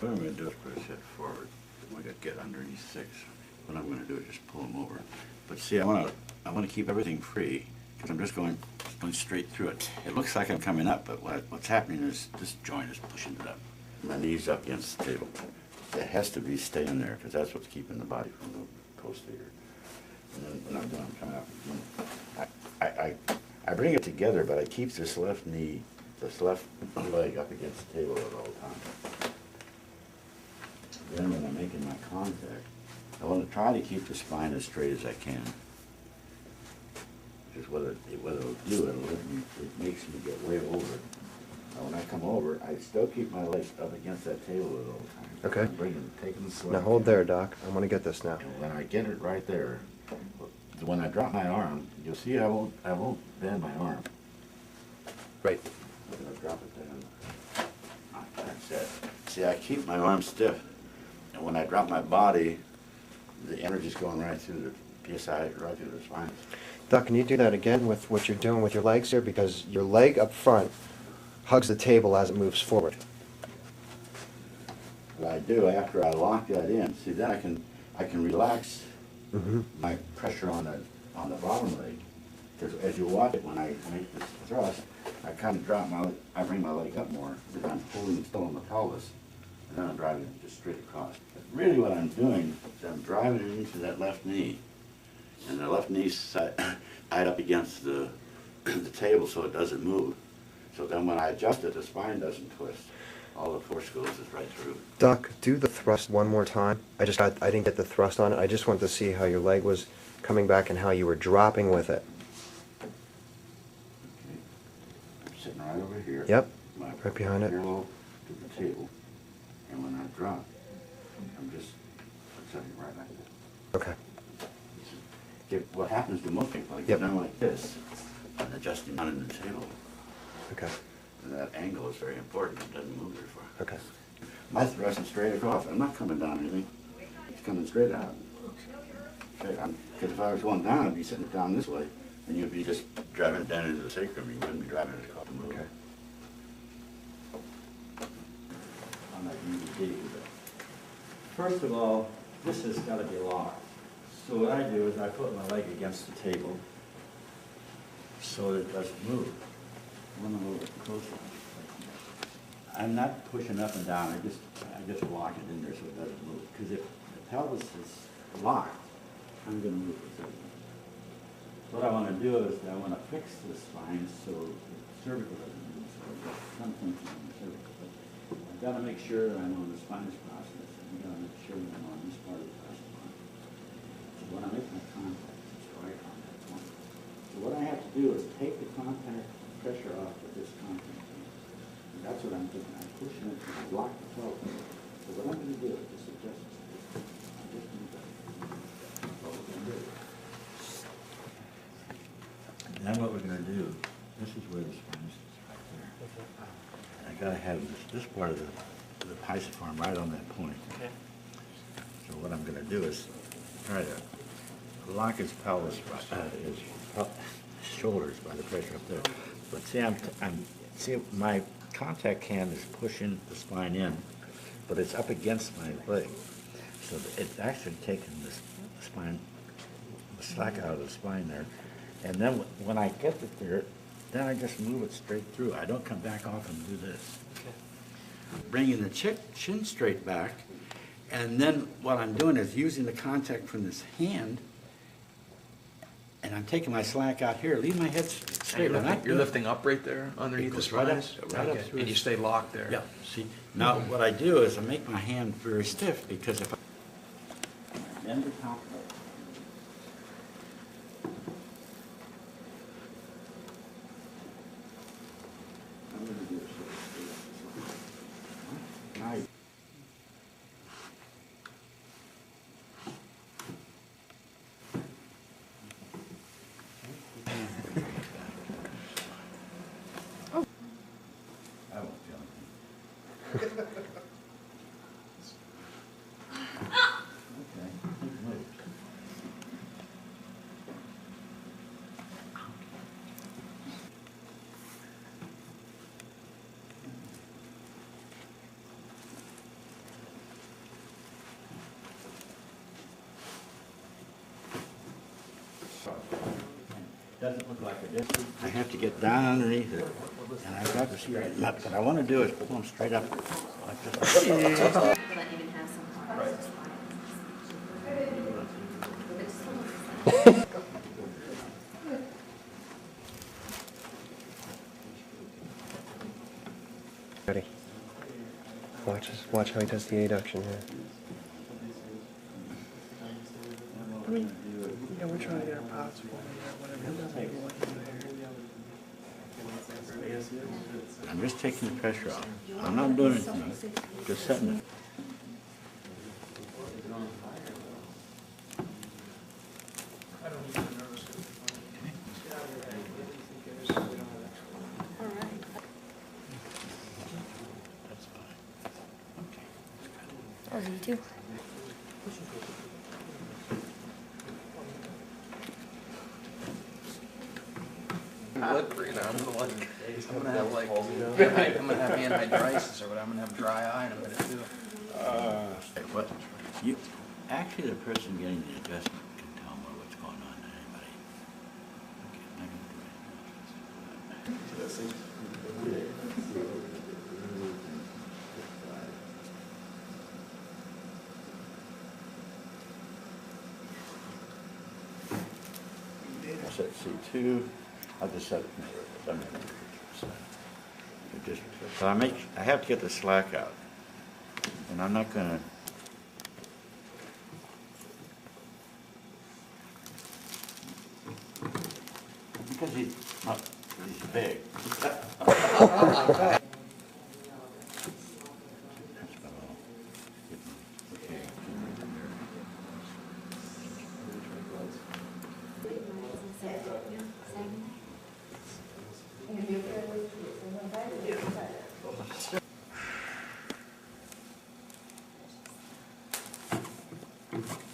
What I'm going to do is put his head forward. I'm going to get underneath 6. What I'm going to do is just pull him over. But see, I want to keep everything free because I'm just going straight through it. It looks like I'm coming up, but what's happening is this joint is pushing it up. My knees up against the table. It has to be staying there because that's what's keeping the body from moving close to here. And then when I'm done, I'm trying to, I bring it together, but I keep this left knee, this left leg up against the table at all times. Then when I'm making my contact, I want to try to keep the spine as straight as I can. Because what it'll do, it makes me get way over it. Now when I come over, I still keep my legs up against that table at all times. Okay. I'm taking the slip. Now hold there, Doc. I want to get this now. And when I get it right there, when I drop my arm, you'll see I won't bend my arm. Right. I'll drop it down. That's it. See, I keep my arm stiff. And when I drop my body, the energy's going right through the PSI, right through the spine. Doc, can you do that again with what you're doing with your legs here? Because your leg up front hugs the table as it moves forward. What I do after I lock that in, see, then I can relax my pressure on the bottom leg. Because as you watch it, when I make this thrust, I kind of I bring my leg up more because I'm holding still on the pelvis, and then I'm driving it just straight across. But really what I'm doing is I'm driving it into that left knee, and the left knee's tied up against the table so it doesn't move. So then when I adjust it, the spine doesn't twist. All the force goes right through. Doc, do the thrust one more time. I didn't get the thrust on it. I just wanted to see how your leg was coming back and how you were dropping with it. Okay. I'm sitting right over here. Yep. Right behind it. Parallel to the table. And when I drop, I'm just sitting right like that. Okay. What happens to most people, I get down like this, and adjusting on the table. Okay. And that angle is very important. It doesn't move very far. Okay. My thrust is straight across. I'm not coming down anything. It's coming straight out. Because if I was going down, I'd be sitting down this way, and you'd be just driving down into the sacrum. You wouldn't be driving it across the move. Okay. I'm not using First of all, this has got to be locked. So what I do is I put my leg against the table so that it doesn't move. I want to move it closer. I'm not pushing up and down. I just lock it in there so it doesn't move. Because if the pelvis is locked, I'm going to move it. What I want to do is I want to fix the spine so the cervical doesn't move. So I'm thinking on the cervical. But I've got to make sure that I'm on the spinous process. And I've got to make sure that I'm on this part of the fascia line. So when I make my contact, it's right on that point. So what I have to do is take the contact pressure off with this contact. And that's what I'm doing. I'm pushing it to block the pelvis. So what I'm going to do is just adjust it. I'm just going to do what we're going to do. And then what we're going to do, this is where the spine is right there. And I got to have this part of the pisiform right on that point. Okay. So what I'm going to do is try to lock his pelvis, his shoulders by the pressure up there. But see, my contact hand is pushing the spine in, but it's up against my leg. So it's actually taking the spine, the slack out of the spine there. And then when I get it there, then I just move it straight through. I don't come back off and do this. Okay. Bringing the chin straight back, and then what I'm doing is using the contact from this hand, and I'm taking my slack out here, leave my head straight. You're lifting up right there underneath the spines? Right up through. And you stay locked there? Yeah. See, now what I do is I make my hand very stiff because if I bend the top up, I'm going to do it. Now I won't feel anything. Okay, move. doesn't look like a disc. I have to get down underneath it, and I've got to straighten up. What I want to do is pull them straight up like this. But even have some. Ready? Watch how he does the adduction here. I mean, yeah, we're trying to get our pots full or whatever. I'm just taking the pressure off. I'm not doing anything, just setting it. Oh, you too. Liquid, I'm gonna have like, I'm gonna have anhydritis or whatever, I'm gonna have dry eye in a minute too. What, you, actually the person getting the adjustment can tell more what's going on than anybody. Okay, I'm not gonna do anything. I'll set C2, I'll just set it. So I have to get the slack out, and I'm not gonna. Because he's big.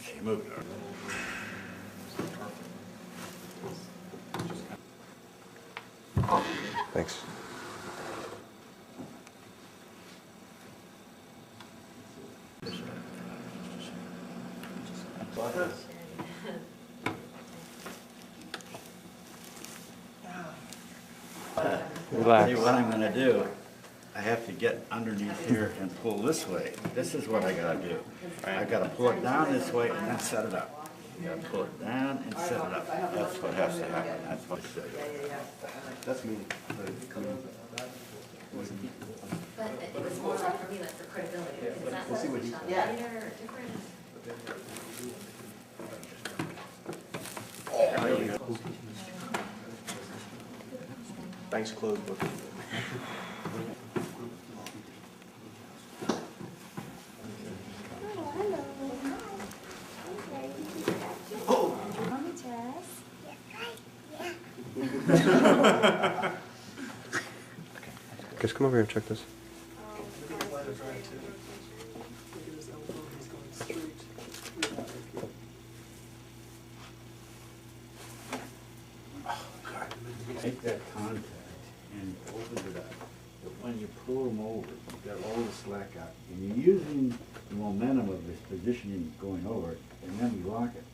She moved. Thanks. Relax. See, what I'm gonna do, I have to get underneath here and pull this way. This is what I gotta do. I gotta pull it down this way and then set it up. You gotta pull it down and set it up. That's what has to happen. That's what I said. That's me. But it was more like for me, like for credibility, because that's We'll see what he- not linear or different. Thanks, closed book. Guys, come over here and check this. Make that contact and open it up. But when you pull them over, you've got all the slack out. And you're using the momentum of this positioning going over it, and then you lock it.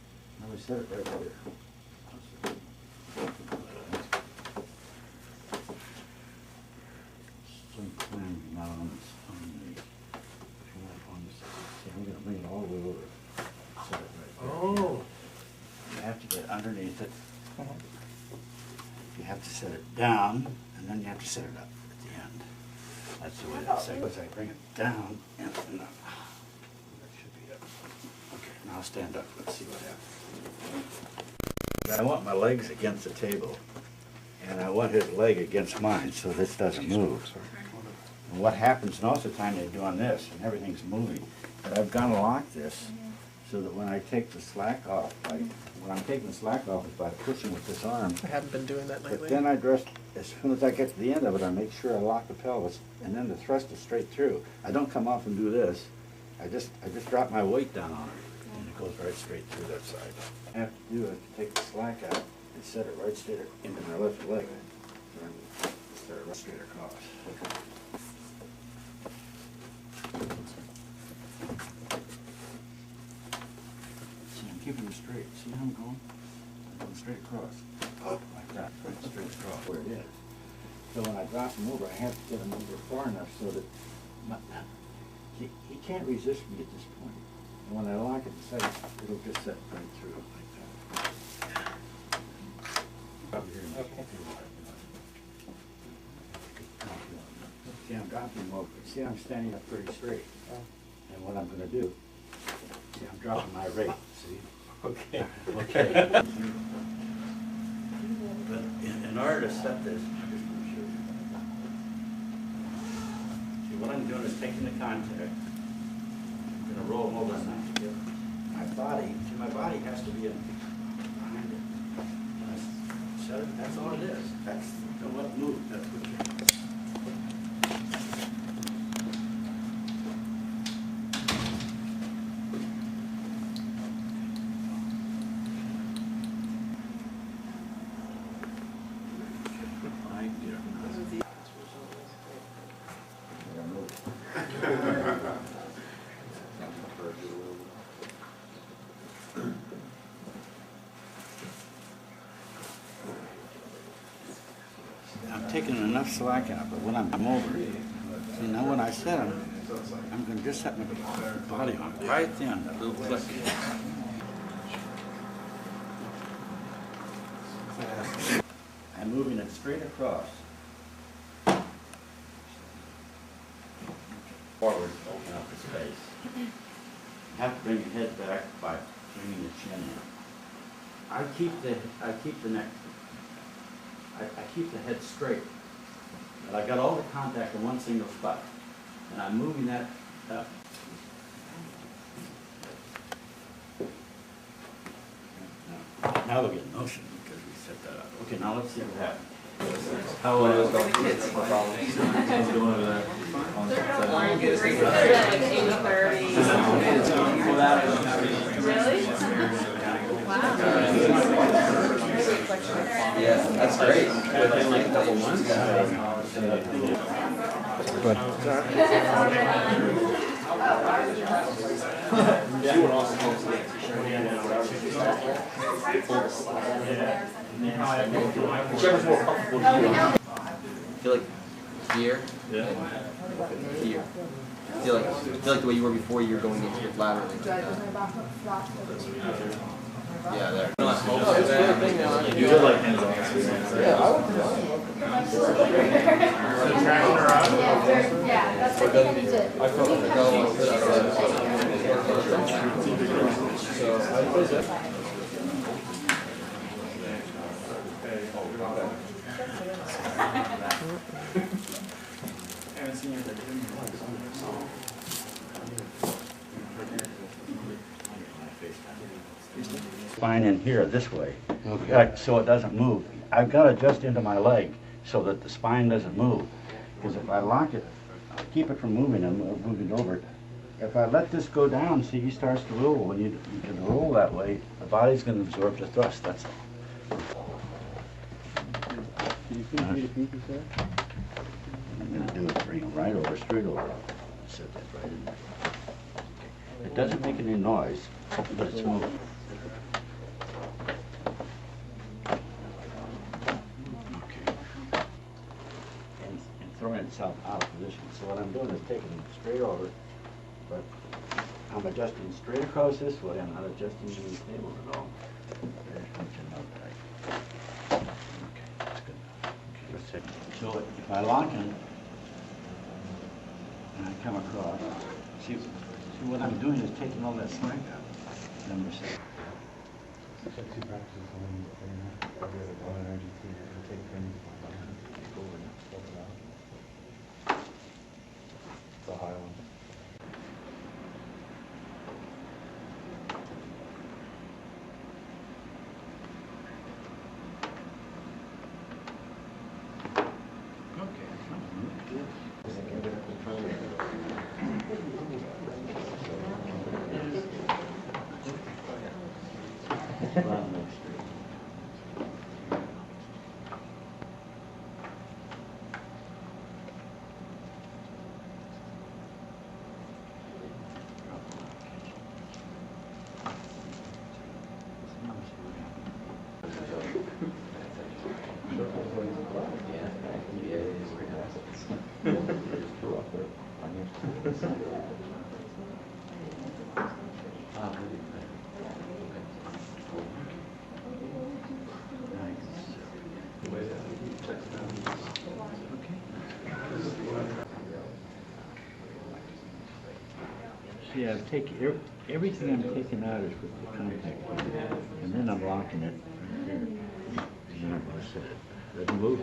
Now we set it right there. Some clambering now on the, see, I'm gonna bring it all the way over. Set it right there. Oh. You have to get underneath it. You have to set it down, and then you have to set it up at the end. That's the way that goes. I bring it down and up. That should be it. Okay, now I'll stand up. Let's see what happens. I want my legs against the table, and I want his leg against mine, so this doesn't move. And what happens most of the time, they're doing this, and everything's moving. But I've got to lock this so that when I take the slack off, when I'm taking the slack off is by pushing with this arm. I haven't been doing that But lately. then I just, as soon as I get to the end of it, I make sure I lock the pelvis, and then the thrust is straight through. I don't come off and do this. I just drop my weight down on it, and it goes right straight through that side. What I have to do is take the slack out and set it right straight into my left leg. Set it right straight across. See, I'm keeping it straight. See how I'm going? I'm going straight across. Like that straight across where it is. So when I drop him over, I have to get him over far enough so that he can't resist me at this point. And when I lock it inside, it'll just set right through like that. Okay. See, I'm dropping him over. See, I'm standing up pretty straight. And what I'm going to do, see, I'm dropping my rate. See? Okay. Okay. But in order to set this, I just want to show you. See, what I'm doing is taking the contact, I'm going to roll them over and knock together. My body has to be behind it. When I set it, that's all it is. That's what move. That's what you I'm taking enough slack out, but when I'm over, see now when I set him, I'm going to just set my body on it right then, that little click. I'm moving it straight across. Forward, open up the space. Have to bring your head back by bringing your chin in. I keep the neck. I keep the head straight. But I got all the contact in one single spot. And I'm moving that up. Now we'll get motion because we set that up. Okay, now let's see what happens. How One of those golf kids, no problem. Really? Wow. Yeah, that's great. Within like a couple months. Good. Whichever's more comfortable to you. I feel like here. Yeah. Here. I feel like the way you were before you were going into your laterally. Yeah, there. You do like hands off. Yeah, I would. Yeah, that's what I did. I felt like I haven't seen you at the gym. Spine in here this way, so it doesn't move. I've got to adjust into my leg so that the spine doesn't move. Because if I lock it, I'll keep it from moving and move it over. If I let this go down, see, he starts to roll. When you can roll that way, the body's going to absorb the thrust. That's all. Can you feel me to peek, you said? I'm going to do it, bring him right over, straight over. Set that right in there. It doesn't make any noise, but it's moving. Okay. And throwing itself out of position. So what I'm doing is taking it straight over, but I'm adjusting straight across this way. I'm not adjusting to the table at all. There's something out there. Okay, that's good enough. Okay, let's see. So if I lock him, and I come across, see what I'm doing is taking all that slack out. Number 6. Sexy practices when every other ball energy to take things go and stuff it out. The high one. See, I've taken, everything I'm taking out is with the contact point, and then I'm locking it right here. And then I'm gonna set it. Doesn't move.